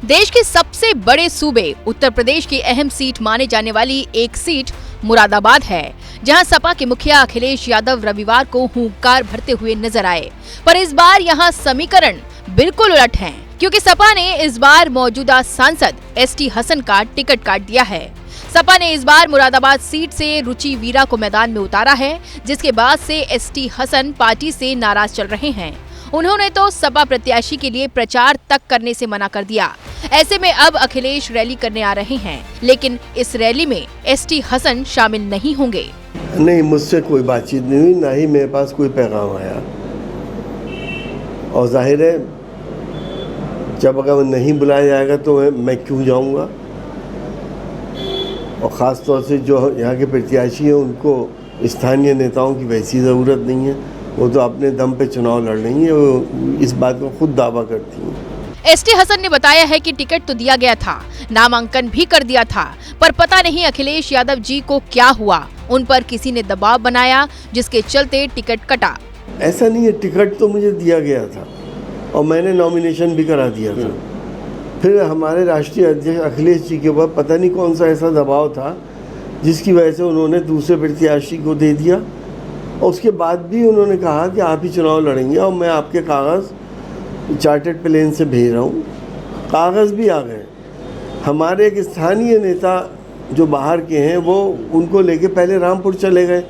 देश के सबसे बड़े सूबे उत्तर प्रदेश की अहम सीट माने जाने वाली एक सीट मुरादाबाद है, जहां सपा के मुखिया अखिलेश यादव रविवार को हुंकार भरते हुए नजर आए। पर इस बार यहां समीकरण बिल्कुल उलट है, क्योंकि सपा ने इस बार मौजूदा सांसद एसटी हसन का टिकट काट दिया है। सपा ने इस बार मुरादाबाद सीट से रुचि वीरा को मैदान में उतारा है, जिसके बाद से एसटी हसन पार्टी से नाराज चल रहे हैं। उन्होंने तो सपा प्रत्याशी के लिए प्रचार तक करने से मना कर दिया। ऐसे में अब अखिलेश रैली करने आ रहे हैं, लेकिन इस रैली में एसटी हसन शामिल नहीं होंगे। नहीं, मुझसे कोई बातचीत नहीं हुई, ना ही मेरे पास कोई पैगाम आया। और जाहिर है जब अगर नहीं बुलाया जाएगा तो मैं क्यों जाऊंगा। और ख़ास तौर से जो यहाँ के प्रत्याशी हैं उनको स्थानीय नेताओं की वैसी ज़रूरत नहीं है, वो तो अपने दम पे चुनाव लड़ रही हैं, वो इस बात को खुद दावा करती हैं। एसटी हसन ने बताया है कि टिकट तो दिया गया था, नामांकन भी कर दिया था, पर पता नहीं अखिलेश यादव जी को क्या हुआ, उन पर किसी ने दबाव बनाया जिसके चलते टिकट कटा। ऐसा नहीं है, टिकट तो मुझे दिया गया था और मैंने नॉमिनेशन भी करा दिया था। फिर हमारे राष्ट्रीय अध्यक्ष अखिलेश जी के ऊपर पता नहीं कौन सा ऐसा दबाव था जिसकी वजह से उन्होंने दूसरे प्रत्याशी को दे दिया। और उसके बाद भी उन्होंने कहा कि आप ही चुनाव लड़ेंगे और मैं आपके कागज़ चार्टर्ड प्लेन से भेज रहा हूँ। कागज़ भी आ गए। हमारे एक स्थानीय नेता जो बाहर के हैं वो उनको लेके पहले रामपुर चले गए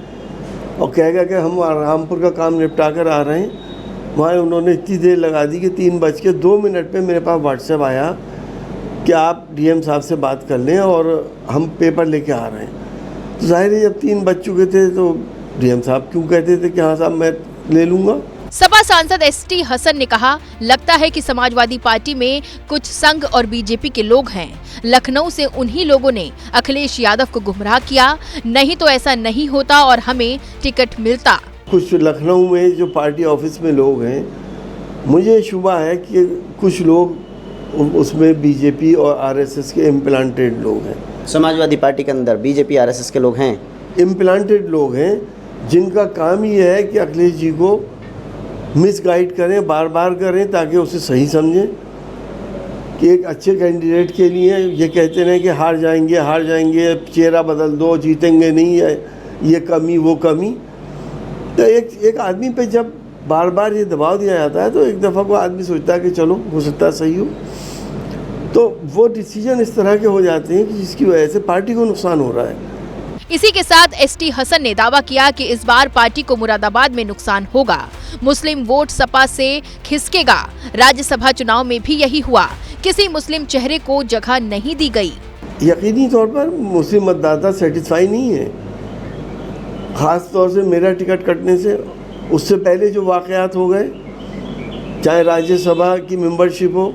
और कह गया कि हम रामपुर का काम निपटा कर आ रहे हैं। वहाँ उन्होंने इतनी देर लगा दी कि 3:02 पे मेरे पास व्हाट्सएप आया कि आप डीएम साहब से बात कर लें और हम पेपर लेके आ रहे हैं। तो जाहिर है जब 3 बज चुके थे तो डीएम साहब क्यों कहते थे कि हाँ साहब मैं ले लूँगा। सपा सांसद एसटी हसन ने कहा, लगता है कि समाजवादी पार्टी में कुछ संघ और बीजेपी के लोग हैं। लखनऊ से उन्हीं लोगों ने अखिलेश यादव को गुमराह किया, नहीं तो ऐसा नहीं होता और हमें टिकट मिलता। कुछ लखनऊ में जो पार्टी ऑफिस में लोग हैं, मुझे शुबा है कि कुछ लोग उसमें बीजेपी और आरएसएस के इम्प्लांटेड लोग हैं। समाजवादी पार्टी के अंदर बीजेपी आरएसएस के लोग हैं, इम्प्लांटेड लोग हैं, जिनका काम ये है कि अखिलेश जी को मिसगाइड करें, बार बार करें ताकि उसे सही समझें कि एक अच्छे कैंडिडेट के लिए ये कहते रहें कि हार जाएंगे, चेहरा बदल दो, जीतेंगे नहीं है, ये कमी वो कमी। तो एक आदमी पे जब बार बार ये दबाव दिया जाता है तो एक दफ़ा को आदमी सोचता है कि चलो हो सकता है सही हो, तो वो डिसीजन इस तरह के हो जाते हैं कि जिसकी वजह से पार्टी को नुकसान हो रहा है। इसी के साथ एसटी हसन ने दावा किया कि इस बार पार्टी को मुरादाबाद में नुकसान होगा, मुस्लिम वोट सपा से खिसकेगा। राज्यसभा चुनाव में भी यही हुआ, किसी मुस्लिम चेहरे को जगह नहीं दी गई। यकीनी तौर पर मुस्लिम मतदाता सेटिस्फाई नहीं है, खास तौर से मेरा टिकट कटने से। उससे पहले जो वाकयात हो गए, चाहे राज्यसभा की मेंबरशिप हो,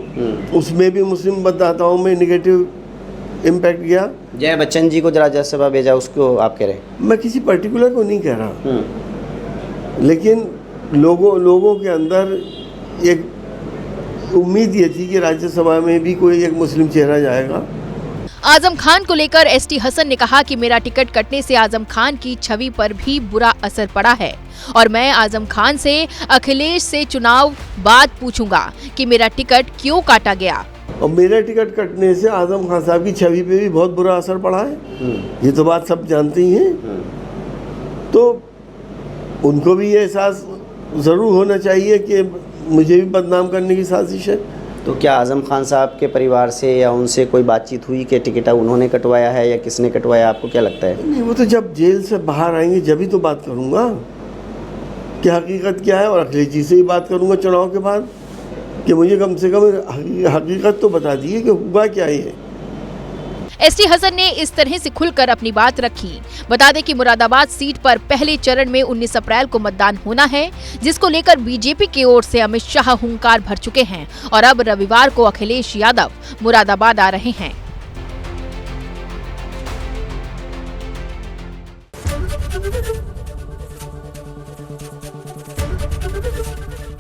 उसमें भी मुस्लिम मतदाताओं में निगेटिव इम्पैक्ट गया। जय बच्चन जी को राज्यसभा भेजा, उसको आप कह रहे हैं? मैं किसी पर्टिकुलर को नहीं कह रहा, लेकिन लोगों के अंदर एक उम्मीद ये थी कि राज्यसभा में भी कोई एक मुस्लिम चेहरा जाएगा। आजम खान को लेकर एसटी हसन ने कहा कि मेरा टिकट कटने से आजम खान की छवि पर भी बुरा असर पड़ा है और मैं आजम खान से अखिलेश से चुनाव बाद पूछूंगा कि मेरा टिकट क्यों काटा गया। और मेरे टिकट कटने से आजम खान साहब की छवि पे भी बहुत बुरा असर पड़ा है, ये तो बात सब जानते ही हैं। तो उनको भी ये एहसास ज़रूर होना चाहिए कि मुझे भी बदनाम करने की साजिश है। तो क्या आजम खान साहब के परिवार से या उनसे कोई बातचीत हुई कि टिकट उन्होंने कटवाया है या किसने कटवाया, आपको क्या लगता है? नहीं, वो तो जब जेल से बाहर आएंगे जब ही तो बात करूँगा कि हकीकत क्या है, और अखिलेश जी से ही बात करूँगा चुनाव के बाद कि मुझे कम से कम हकीकत तो बता दिए कि हुआ क्या है। एसटी हसन ने इस तरह से खुलकर अपनी बात रखी। बता दें कि मुरादाबाद सीट पर पहले चरण में 19 अप्रैल को मतदान होना है, जिसको लेकर बीजेपी की ओर से अमित शाह हुंकार भर चुके हैं और अब रविवार को अखिलेश यादव मुरादाबाद आ रहे हैं।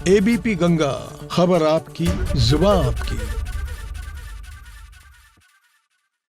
एबीपी गंगा, खबर आपकी, जुबान आपकी।